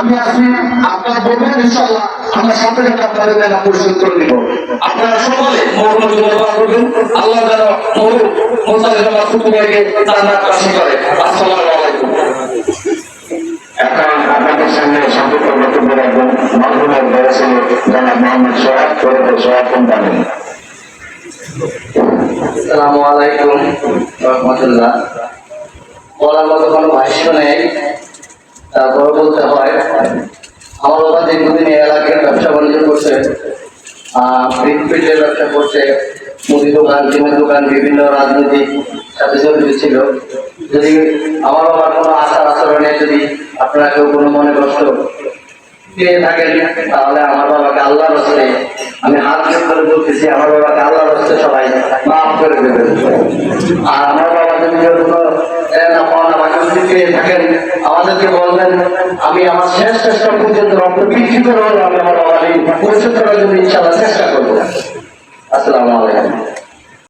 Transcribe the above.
আমি আছি, আপনারা বলবেন ইনশাআল্লাহ আমরা সাথে সাথে আপনাদের দেনা পরিশোধ করে দিব। আপনারা সকলে মহরমের জন্য দোয়া করবেন, আল্লাহ যেন মোস্তাফিজুর ফুটবলকে জান্নাত বাসী করে। আসসালামু আলাইকুম। এখন আপনাদের সামনে সংক্ষিপ্ত বক্তব্য রাখবেন মরহুমের বড় ছেলে জনাব মোহাম্মদ সোহাগ সোহাগ কোম্পানি। আসসালামু আলাইকুম রহমতুল্লাহ। বলার মতো কোনো ভাষ্য নেই, তারপর বলতে হয় আমার বাবা দীর্ঘদিন এই এলাকার ব্যবসা বাণিজ্য করছে, ব্যবসা করছে, মুদি দোকান, ডিমের দোকান, বিভিন্ন রাজনৈতিক সাথে জড়িত ছিল। যদি আমার বাবার কোনো আচার আচরণে যদি আপনারা কেউ কোনো মনে কষ্ট পেয়ে থাকেন, তাহলে আমার বাবাকে আল্লাহর রাস্তে আমি হাত জোর করে বলতেছি, আমার বাবাকে আল্লাহর রাস্তে সবাই মাফ করে দেবেন। আর আমার বাবা যদি কোনো পেয়ে থাকেন আমাদেরকে বলবেন, আমি আমার শেষ চেষ্টা পর্যন্ত রক্ত বৃদ্ধি করে হলে আমি আমার বাবার এই পরিশোধ করার জন্য ইনশাআল্লাহ চেষ্টা করবো।